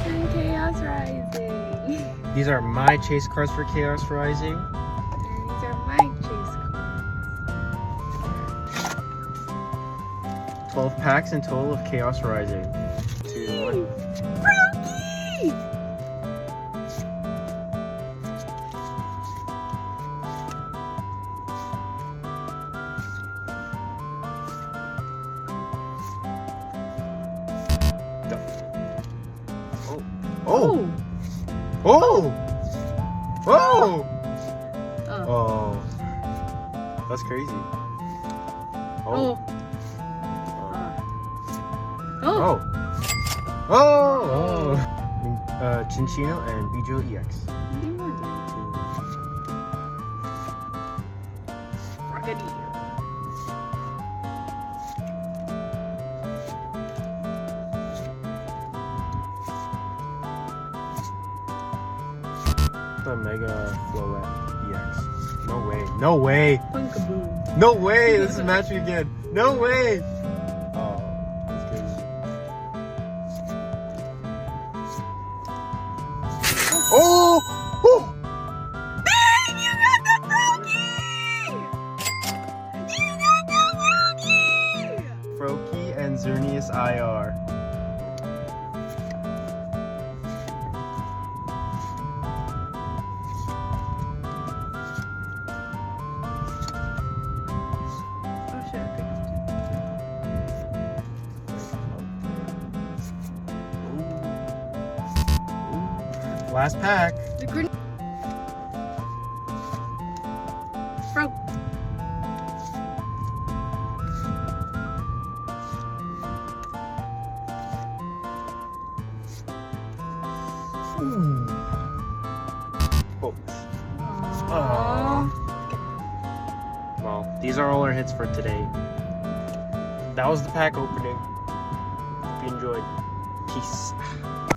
and Chaos Rising. These are my chase cards for Chaos Rising. And these are my chase cards. 12 packs in total of Chaos Rising. 2, 1. Brokey! Oh! Oh! Oh! Oh. Oh. That's crazy. Oh. Oh. Oh. Oh. Oh. Chinchino and Bijo EX. The Mega Floette EX. No way. No way. Punkaboo. No way. This is matching again. No way. Oh, that's crazy. Oh! Oh! Ben, you got the Brokey! You got the Brokey! Froakie and Xerneas IR. Oh shit, I picked Last pack. the green. Bro. Ooh. Oh. Aww. Well, these are all our hits for today. That was the pack opening. Hope you enjoyed. Peace.